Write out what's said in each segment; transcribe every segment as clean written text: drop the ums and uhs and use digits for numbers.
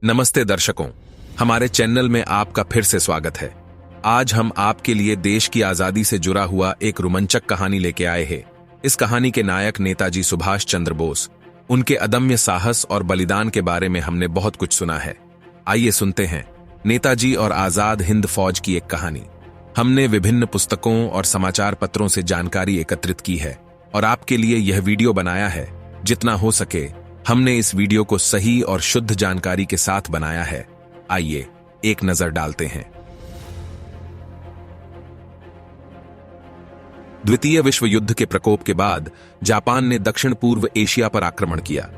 नमस्ते दर्शकों, हमारे चैनल में आपका फिर से स्वागत है। आज हम आपके लिए देश की आजादी से जुड़ा हुआ एक रोमांचक कहानी लेके आए हैं। इस कहानी के नायक नेताजी सुभाष चंद्र बोस, उनके अदम्य साहस और बलिदान के बारे में हमने बहुत कुछ सुना है। आइए सुनते हैं नेताजी और आजाद हिंद फौज की एक कहानी। हमने विभिन्न पुस्तकों और समाचार पत्रों से जानकारी एकत्रित की है और आपके लिए यह वीडियो बनाया है। जितना हो सके हमने इस वीडियो को सही और शुद्ध जानकारी के साथ बनाया है। आइए एक नजर डालते हैं। द्वितीय विश्व युद्ध के प्रकोप के बाद जापान ने दक्षिण पूर्व एशिया पर आक्रमण किया।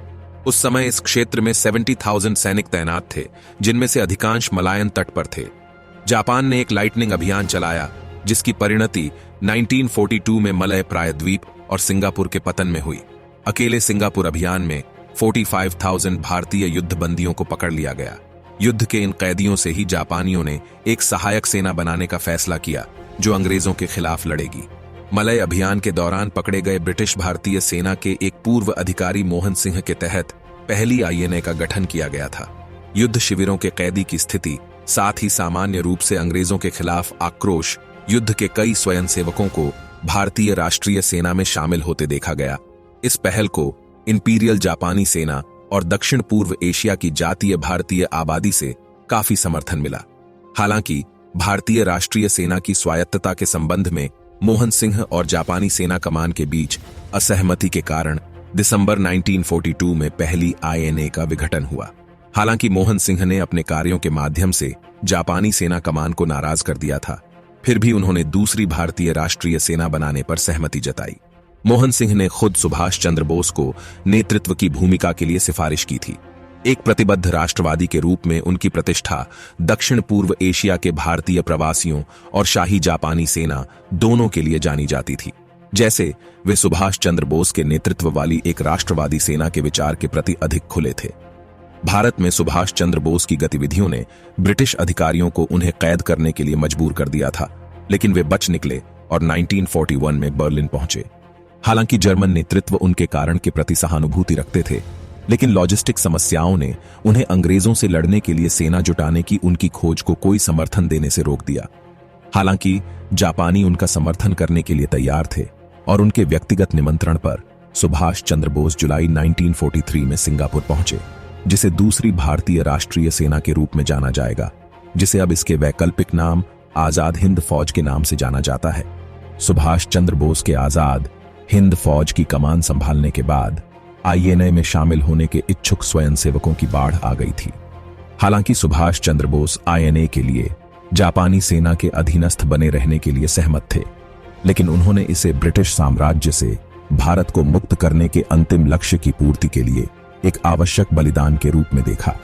उस समय इस क्षेत्र में 70,000 सैनिक तैनात थे, जिनमें से अधिकांश मलायन तट पर थे। जापान ने एक लाइटनिंग अभियान चलाया, जिसकी परिणति 1942 में मलय प्रायद्वीप और सिंगापुर के पतन में हुई। अकेले सिंगापुर अभियान में 45,000 भारतीय युद्ध बंदियों को पकड़ लिया गया। युद्ध के इन कैदियों से ही जापानियों ने एक सहायक सेना बनाने का फैसला किया, जो अंग्रेजों के खिलाफ लड़ेगी। मलय अभियान के दौरान पकड़े गए ब्रिटिश भारतीय सेना के एक पूर्व अधिकारी मोहन सिंह के तहत पहली आईएनए का गठन किया गया था। युद्ध शिविरों के कैदी की स्थिति, साथ ही सामान्य रूप से अंग्रेजों के खिलाफ आक्रोश, युद्ध के कई स्वयंसेवकों को भारतीय राष्ट्रीय सेना में शामिल होते देखा गया। इस पहल को इंपीरियल जापानी सेना और दक्षिण पूर्व एशिया की जातीय भारतीय आबादी से काफी समर्थन मिला। हालांकि भारतीय राष्ट्रीय सेना की स्वायत्तता के संबंध में मोहन सिंह और जापानी सेना कमान के बीच असहमति के कारण दिसंबर 1942 में पहली आईएनए का विघटन हुआ। हालांकि मोहन सिंह ने अपने कार्यों के माध्यम से जापानी सेना कमान को नाराज कर दिया था, फिर भी उन्होंने दूसरी भारतीय राष्ट्रीय सेना बनाने पर सहमति जताई। मोहन सिंह ने खुद सुभाष चंद्र बोस को नेतृत्व की भूमिका के लिए सिफारिश की थी। एक प्रतिबद्ध राष्ट्रवादी के रूप में उनकी प्रतिष्ठा दक्षिण पूर्व एशिया के भारतीय प्रवासियों और शाही जापानी सेना दोनों के लिए जानी जाती थी। जैसे वे सुभाष चंद्र बोस के नेतृत्व वाली एक राष्ट्रवादी सेना के विचार के प्रति अधिक खुले थे। भारत में सुभाष चंद्र बोस की गतिविधियों ने ब्रिटिश अधिकारियों को उन्हें कैद करने के लिए मजबूर कर दिया था, लेकिन वे बच निकले और 1941 में बर्लिन पहुंचे। हालांकि जर्मन नेतृत्व उनके कारण के प्रति सहानुभूति रखते थे, लेकिन लॉजिस्टिक समस्याओं ने उन्हें अंग्रेजों से लड़ने के लिए सेना जुटाने की उनकी खोज को कोई समर्थन देने से रोक दिया। हालांकि जापानी उनका समर्थन करने के लिए तैयार थे और उनके व्यक्तिगत निमंत्रण पर सुभाष चंद्र बोस जुलाई 1943 में सिंगापुर पहुंचे, जिसे दूसरी भारतीय राष्ट्रीय सेना के रूप में जाना जाएगा, जिसे अब इसके वैकल्पिक नाम आजाद हिंद फौज के नाम से जाना जाता है। सुभाष चंद्र बोस के आजाद हिंद फौज की कमान संभालने के बाद आईएनए में शामिल होने के इच्छुक स्वयंसेवकों की बाढ़ आ गई थी। हालांकि सुभाष चंद्र बोस आईएनए के लिए जापानी सेना के अधीनस्थ बने रहने के लिए सहमत थे, लेकिन उन्होंने इसे ब्रिटिश साम्राज्य से भारत को मुक्त करने के अंतिम लक्ष्य की पूर्ति के लिए एक आवश्यक बलिदान के रूप में देखा।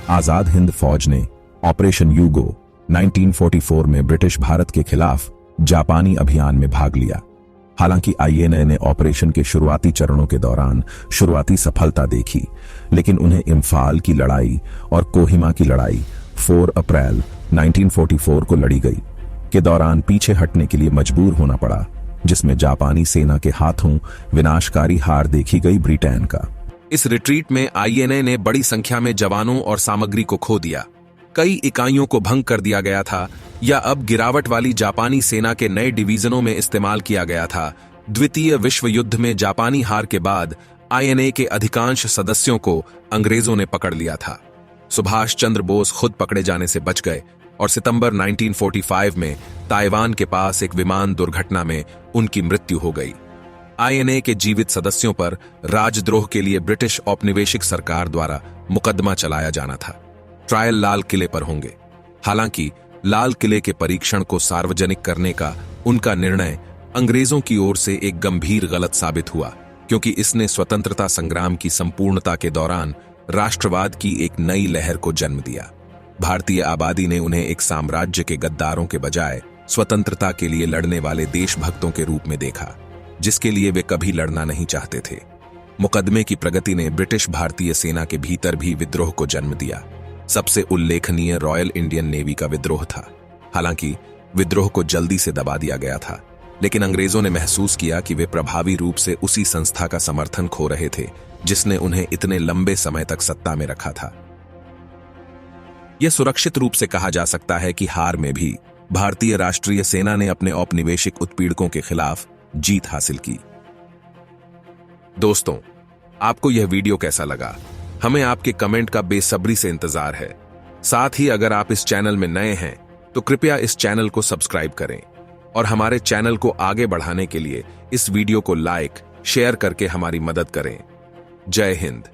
आजाद हिंद फौज ने ऑपरेशन यूगो 1944 में ब्रिटिश भारत के खिलाफ जापानी अभियान में भाग लिया। हालांकि आईएनए ने ऑपरेशन के शुरुआती चरणों के दौरान शुरुआती सफलता देखी, लेकिन उन्हें इम्फाल की लड़ाई और कोहिमा की लड़ाई 4 अप्रैल 1944 को लड़ी गई के दौरान पीछे हटने के लिए मजबूर होना पड़ा, जिसमें जापानी सेना के हाथों विनाशकारी हार देखी गई ब्रिटेन का। इस रिट्रीट में आईएनए ने बड़ी संख्या में जवानों और सामग्री को खो दिया। कई इकाइयों को भंग कर दिया गया था या अब गिरावट वाली जापानी सेना के नए डिवीजनों में इस्तेमाल किया गया था। द्वितीय विश्व युद्ध में जापानी हार के बाद आईएनए के अधिकांश सदस्यों को अंग्रेजों ने पकड़ लिया था। सुभाष चंद्र बोस खुद पकड़े जाने से बच गए और सितंबर 1945 में ताइवान के पास एक विमान दुर्घटना में उनकी मृत्यु हो गई। आईएनए के जीवित सदस्यों पर राजद्रोह के लिए ब्रिटिश औपनिवेशिक सरकार द्वारा मुकदमा चलाया जाना था। ट्रायल लाल किले पर होंगे। हालांकि लाल किले के परीक्षण को सार्वजनिक करने का उनका निर्णय अंग्रेजों की ओर से एक गंभीर गलत साबित हुआ, क्योंकि इसने स्वतंत्रता संग्राम की संपूर्णता के दौरान राष्ट्रवाद की एक नई लहर को जन्म दिया। भारतीय आबादी ने उन्हें एक साम्राज्य के गद्दारों के बजाय स्वतंत्रता के लिए लड़ने वाले देशभक्तों के रूप में देखा, जिसके लिए वे कभी लड़ना नहीं चाहते थे। मुकदमे की प्रगति ने ब्रिटिश भारतीय सेना के भीतर भी विद्रोह को जन्म दिया। सबसे उल्लेखनीय रॉयल इंडियन नेवी का विद्रोह था। हालांकि विद्रोह को जल्दी से दबा दिया गया था, लेकिन अंग्रेजों ने महसूस किया कि वे प्रभावी रूप से उसी संस्था का समर्थन खो रहे थे जिसने उन्हें इतने लंबे समय तक सत्ता में रखा था। यह सुरक्षित रूप से कहा जा सकता है कि हार में भी भारतीय राष्ट्रीय सेना ने अपने औपनिवेशिक उत्पीड़कों के खिलाफ जीत हासिल की। दोस्तों, आपको यह वीडियो कैसा लगा? हमें आपके कमेंट का बेसब्री से इंतजार है। साथ ही अगर आप इस चैनल में नए हैं तो कृपया इस चैनल को सब्सक्राइब करें और हमारे चैनल को आगे बढ़ाने के लिए इस वीडियो को लाइक, शेयर करके हमारी मदद करें। जय हिंद।